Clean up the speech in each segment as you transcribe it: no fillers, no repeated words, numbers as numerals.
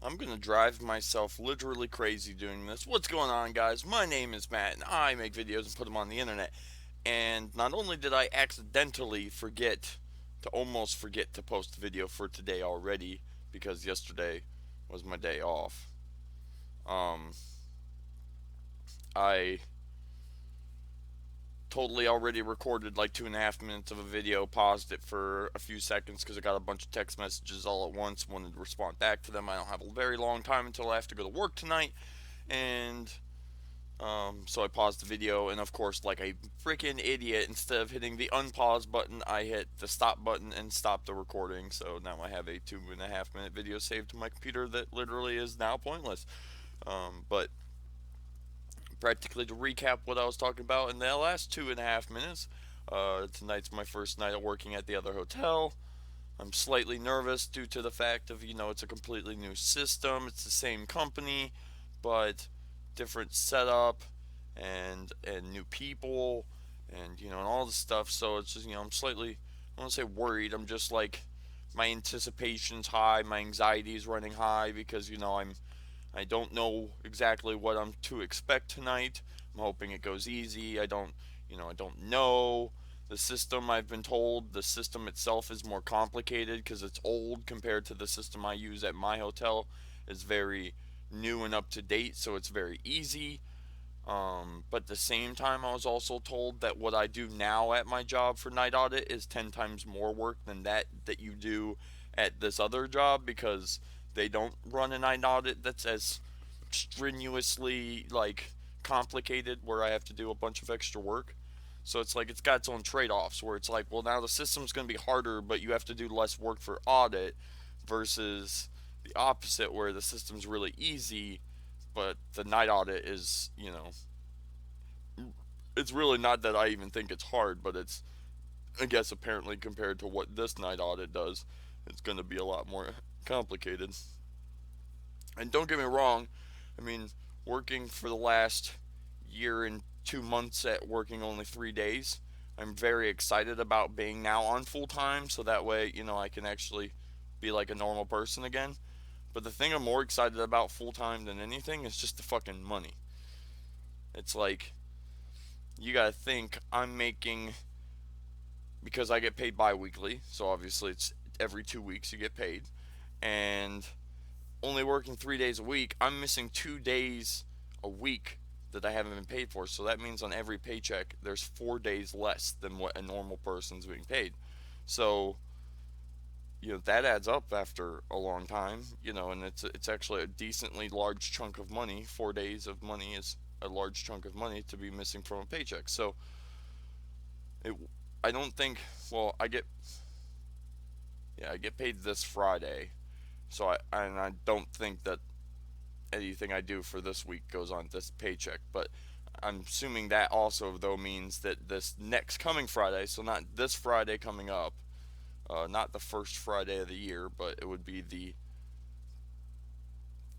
I'm gonna drive myself literally crazy doing this. What's going on, guys? My name is Matt, and I make videos and put them on the internet. And not only did I accidentally almost forget to post the video for today already, because yesterday was my day off. Um, I totally already recorded like 2.5 minutes of a video, paused it for a few seconds because I got a bunch of text messages all at once, wanted to respond back to them. I don't have a very long time until I have to go to work tonight, and so I paused the video, and of course, like a freaking idiot, instead of hitting the unpause button, I hit the stop button and stopped the recording. So now I have a 2.5 minute video saved to my computer that literally is now pointless. But practically to recap what I was talking about in the last 2.5 minutes, tonight's my first night of working at the other hotel. I'm slightly nervous due to the fact of, it's a completely new system. It's the same company, but different setup and new people and all this stuff. So it's just, I'm slightly, I don't want to say worried. I'm just like, my anticipation's high, my anxiety's running high because, I don't know exactly what I'm to expect tonight. I'm hoping it goes easy. I don't know the system. I've been told the system itself is more complicated because it's old compared to the system I use at my hotel. It's very new and up to date, so it's very easy. But at the same time, I was also told that what I do now at my job for night audit is 10 times more work than that you do at this other job because they don't run a night audit that's as strenuously like complicated where I have to do a bunch of extra work. So it's like it's got its own trade-offs where it's like, well, now the system's going to be harder, but you have to do less work for audit versus the opposite where the system's really easy, but the night audit is, it's really not that I even think it's hard, but it's, I guess, apparently compared to what this night audit does, it's going to be a lot more complicated. And don't get me wrong, I mean, working for the last year and 2 months at working only 3 days, I'm very excited about being now on full time so that way, I can actually be like a normal person again. But the thing I'm more excited about full time than anything is just the fucking money. It's like, you gotta think I'm making, because I get paid bi weekly, so obviously it's every 2 weeks you get paid, and only working 3 days a week, I'm missing 2 days a week that I haven't been paid for. So that means on every paycheck, there's 4 days less than what a normal person's being paid. So, that adds up after a long time, and it's actually a decently large chunk of money. 4 days of money is a large chunk of money to be missing from a paycheck. So, it, I don't think, well, I get paid this Friday. So I don't think that anything I do for this week goes on this paycheck. But I'm assuming that also though means that this next coming Friday, so not this Friday coming up, not the first Friday of the year, but it would be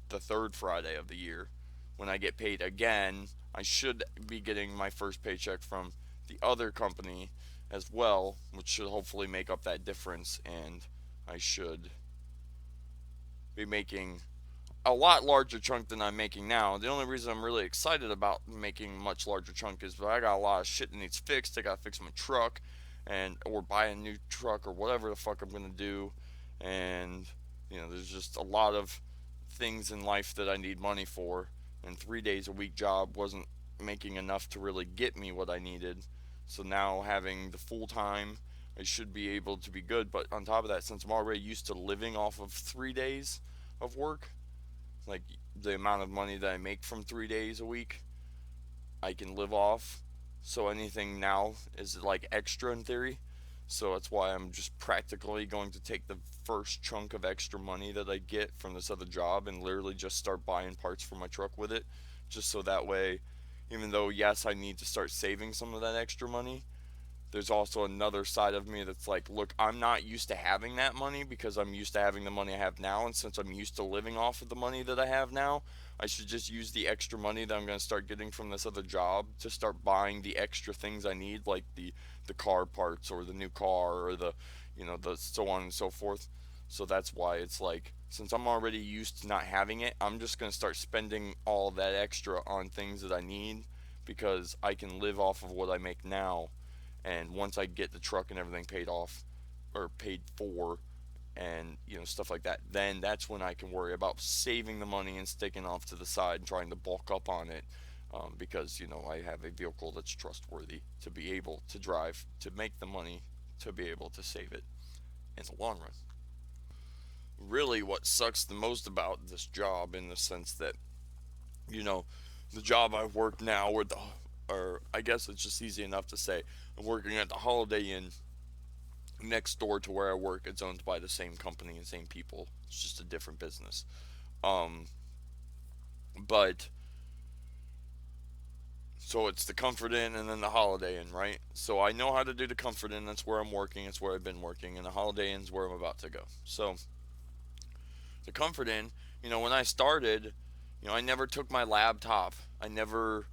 the third Friday of the year when I get paid again. I should be getting my first paycheck from the other company as well, which should hopefully make up that difference, and I should be making a lot larger chunk than I'm making now. The only reason I'm really excited about making a much larger chunk is that I got a lot of shit that needs fixed. I gotta fix my truck, and or buy a new truck or whatever the fuck I'm gonna do. And there's just a lot of things in life that I need money for. And 3 days a week job wasn't making enough to really get me what I needed. So now having the full time, I should be able to be good. But on top of that, since I'm already used to living off of 3 days of work, like the amount of money that I make from 3 days a week, I can live off. So anything now is like extra in theory. So that's why I'm just practically going to take the first chunk of extra money that I get from this other job and literally just start buying parts for my truck with it. Just so that way, even though, yes, I need to start saving some of that extra money, there's also another side of me that's like, look, I'm not used to having that money because I'm used to having the money I have now. And since I'm used to living off of the money that I have now, I should just use the extra money that I'm going to start getting from this other job to start buying the extra things I need, like the car parts or the new car or the so on and so forth. So that's why it's like, since I'm already used to not having it, I'm just going to start spending all that extra on things that I need, because I can live off of what I make now. And once I get the truck and everything paid off or paid for, and stuff like that, then that's when I can worry about saving the money and sticking off to the side and trying to bulk up on it, because I have a vehicle that's trustworthy to be able to drive, to make the money, to be able to save it in the long run. Really, what sucks the most about this job, in the sense that, you know the job I work now, or I guess it's just easy enough to say, I'm working at the Holiday Inn next door to where I work. It's owned by the same company and same people. It's just a different business. Um, but so it's the Comfort Inn and then the Holiday Inn, right? So I know how to do the Comfort Inn. That's where I'm working. It's where I've been working, and the Holiday Inn's where I'm about to go. So the Comfort Inn, when I started, I never took my laptop. I never,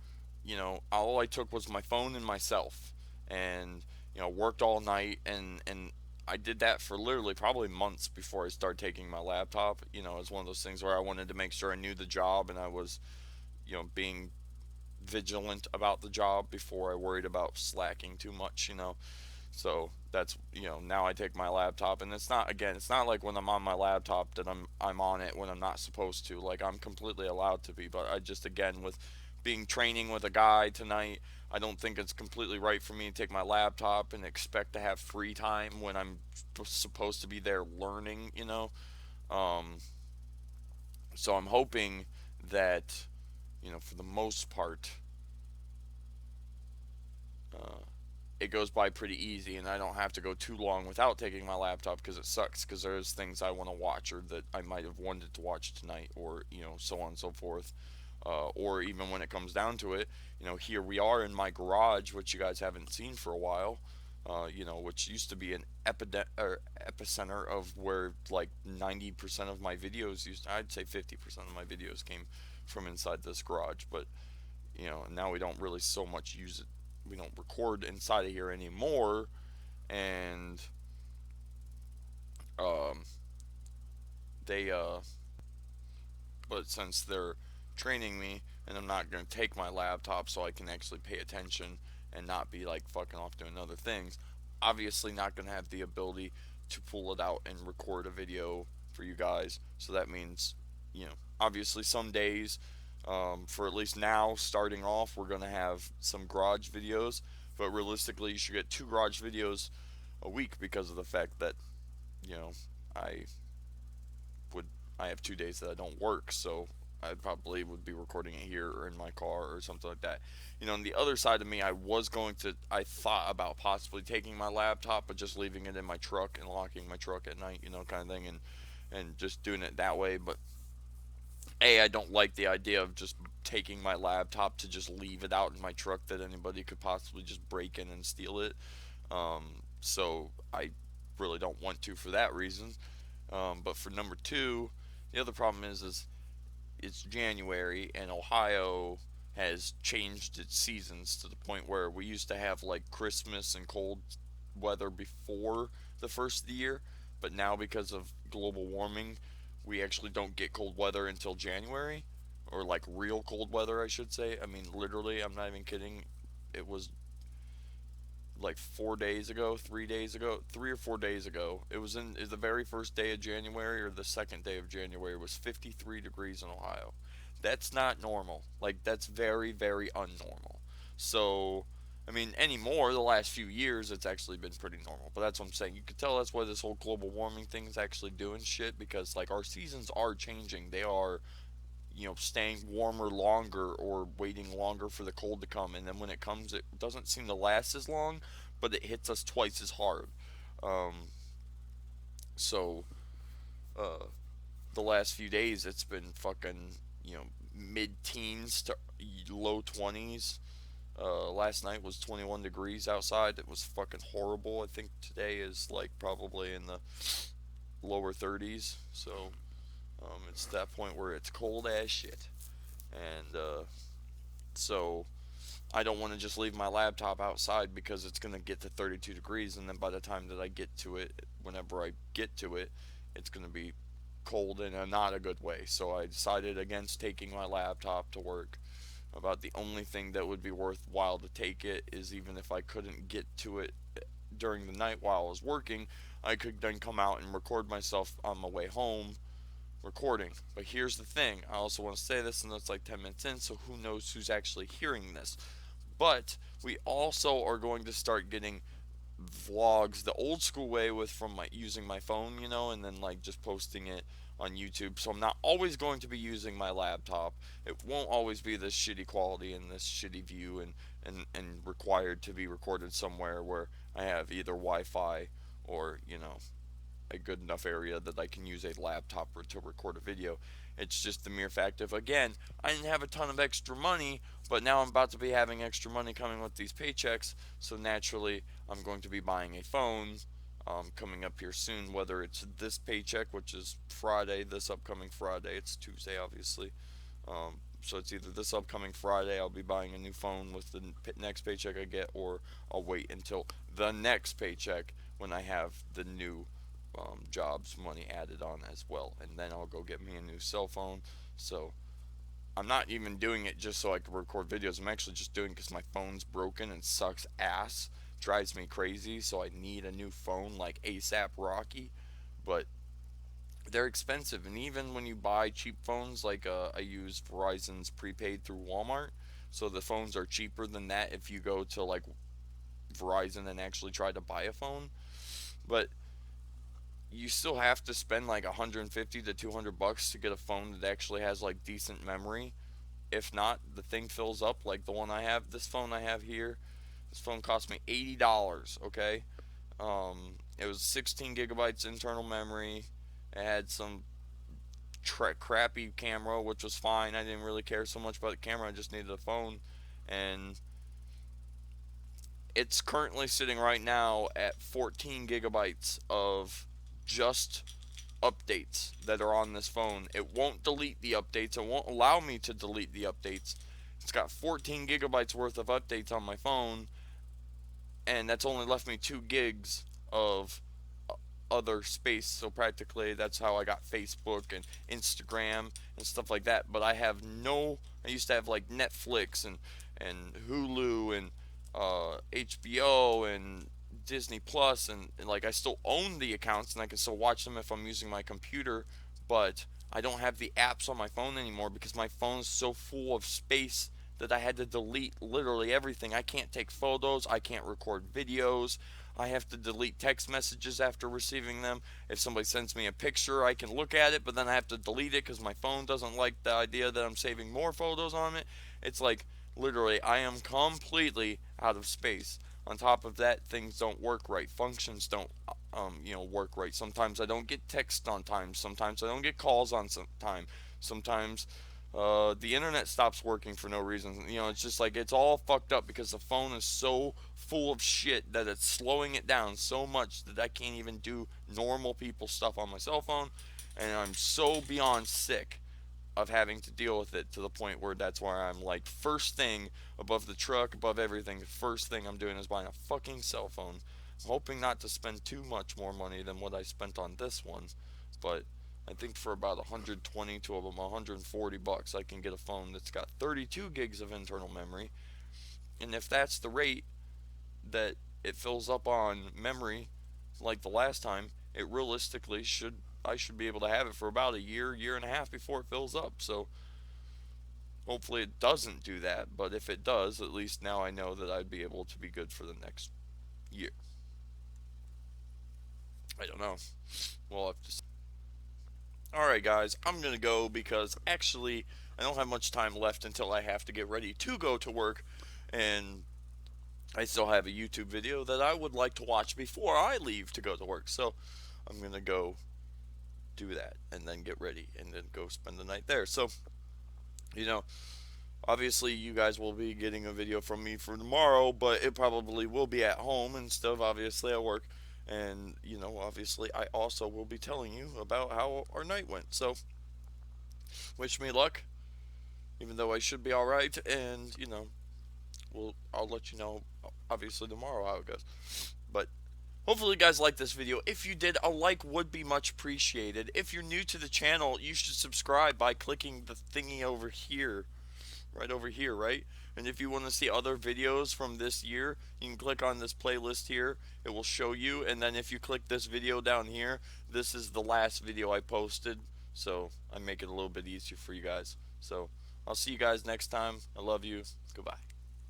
all I took was my phone and myself, and worked all night, and I did that for literally probably months before I started taking my laptop. It's one of those things where I wanted to make sure I knew the job, and I was, being vigilant about the job before I worried about slacking too much. So that's, now I take my laptop, and it's not like when I'm on my laptop that I'm on it when I'm not supposed to. Like, I'm completely allowed to be, but I just, again, with being training with a guy tonight, I don't think it's completely right for me to take my laptop and expect to have free time when I'm supposed to be there learning. Um, so I'm hoping that, for the most part, uh, it goes by pretty easy, and I don't have to go too long without taking my laptop, because it sucks, because there's things I want to watch, or that I might have wanted to watch tonight, or so on and so forth. Or even when it comes down to it, here we are in my garage, which you guys haven't seen for a while. Which used to be an epicenter of where like 90% of my videos I'd say 50% of my videos came from inside this garage. But now we don't really so much use it. We don't record inside of here anymore, and um, they but since they're training me, and I'm not going to take my laptop so I can actually pay attention and not be like fucking off doing other things, obviously not going to have the ability to pull it out and record a video for you guys. So that means, obviously some days, for at least now, starting off, we're going to have some garage videos, but realistically, you should get two garage videos a week, because of the fact that, you know, I would I have 2 days that I don't work, so I probably would be recording it here or in my car or something like that. On the other side of me, I thought about possibly taking my laptop, but just leaving it in my truck and locking my truck at night, kind of thing, and just doing it that way. But I don't like the idea of just taking my laptop to just leave it out in my truck that anybody could possibly just break in and steal it. So I really don't want to for that reason. But for number two, the other problem is it's January, and Ohio has changed its seasons to the point where we used to have like Christmas and cold weather before the first of the year, but now because of global warming, we actually don't get cold weather until January, or like real cold weather, I should say. I mean, literally, I'm not even kidding. It was like 4 days ago, 3 days ago, 3 or 4 days ago. It was the very first day of January, or the second day of January, was 53 degrees in Ohio. That's not normal. Like, that's very, very unnormal. So, I mean, anymore, the last few years, it's actually been pretty normal. But that's what I'm saying. You could tell that's why this whole global warming thing is actually doing shit, because, like, our seasons are changing. They are, staying warmer longer, or waiting longer for the cold to come. And then when it comes, it doesn't seem to last as long, but it hits us twice as hard. Um, so, uh, the last few days, it's been fucking, mid teens to low 20s. Last night was 21 degrees outside. It was fucking horrible. I think today is like probably in the lower 30s. So, it's that point where it's cold as shit. And, so I don't want to just leave my laptop outside, because it's going to get to 32 degrees, and then by the time that I get to it, whenever I get to it, it's going to be cold in a not a good way. So I decided against taking my laptop to work. About the only thing that would be worthwhile to take it is, even if I couldn't get to it during the night while I was working, I could then come out and record myself on my way home recording. But here's the thing, I also want to say this, and that's like 10 minutes in, so who knows who's actually hearing this. But we also are going to start getting vlogs the old school way, with from my using my phone, and then like just posting it on YouTube. So I'm not always going to be using my laptop. It won't always be this shitty quality and this shitty view, and required to be recorded somewhere where I have either Wi-Fi or a good enough area that I can use a laptop to record a video. It's just the mere fact of, again, I didn't have a ton of extra money, but now I'm about to be having extra money coming with these paychecks, so naturally I'm going to be buying a phone coming up here soon, whether it's this paycheck, which is Friday, this upcoming Friday. It's Tuesday, obviously. So it's either this upcoming Friday I'll be buying a new phone with the next paycheck I get, or I'll wait until the next paycheck when I have the new jobs money added on as well, and then I'll go get me a new cell phone. So I'm not even doing it just so I can record videos. I'm actually just doing it because my phone's broken and sucks ass, drives me crazy. So I need a new phone like ASAP Rocky, but they're expensive. And even when you buy cheap phones, like I use Verizon's prepaid through Walmart, so the phones are cheaper than that if you go to like Verizon and actually try to buy a phone. But you still have to spend like 150 to 200 bucks to get a phone that actually has like decent memory. If not, the thing fills up like the one I have. This phone I have here, this phone cost me $80. Okay, it was 16 gigabytes internal memory. It had some crappy camera, which was fine. I didn't really care so much about the camera. I just needed a phone, and it's currently sitting right now at 14 gigabytes of just updates that are on this phone. It won't delete the updates. It won't allow me to delete the updates. It's got 14 gigabytes worth of updates on my phone, and that's only left me 2 gigs of other space. So practically that's how I got Facebook and Instagram and stuff like that. But I have no, I used to have like Netflix and Hulu and HBO and Disney Plus, and like I still own the accounts and I can still watch them if I'm using my computer, but I don't have the apps on my phone anymore because my phone's so full of space that I had to delete literally everything. I can't take photos, I can't record videos. I have to delete text messages after receiving them. If somebody sends me a picture, I can look at it, but then I have to delete it because my phone doesn't like the idea that I'm saving more photos on it. It's like literally, I am completely out of space. On top of that, things don't work right. Functions don't, work right. Sometimes I don't get text on time. Sometimes I don't get calls on some time. Sometimes the internet stops working for no reason. It's just like it's all fucked up because the phone is so full of shit that it's slowing it down so much that I can't even do normal people stuff on my cell phone. And I'm so beyond sick of having to deal with it, to the point where that's why I'm like, first thing above the truck, above everything, the first thing I'm doing is buying a fucking cell phone. I'm hoping not to spend too much more money than what I spent on this one, but I think for about 120 to about 140 bucks I can get a phone that's got 32 gigs of internal memory. And if that's the rate that it fills up on memory like the last time, it realistically should, I should be able to have it for about a year, year and a half before it fills up. So hopefully it doesn't do that, but if it does, at least now I know that I'd be able to be good for the next year. I don't know. We'll have to see. Alright, guys, I'm gonna go because actually I don't have much time left until I have to get ready to go to work, and I still have a YouTube video that I would like to watch before I leave to go to work. So I'm gonna go do that and then get ready and then go spend the night there. So, you know, obviously you guys will be getting a video from me for tomorrow, but it probably will be at home instead of obviously at work. And, obviously I also will be telling you about how our night went. So, wish me luck, even though I should be alright. And, I'll let you know obviously tomorrow how it goes. But hopefully you guys like this video. If you did, a like would be much appreciated. If you're new to the channel, you should subscribe by clicking the thingy over here, right over here, right? And if you want to see other videos from this year, you can click on this playlist here. It will show you. And then if you click this video down here, this is the last video I posted. So I make it a little bit easier for you guys. So I'll see you guys next time. I love you. Goodbye.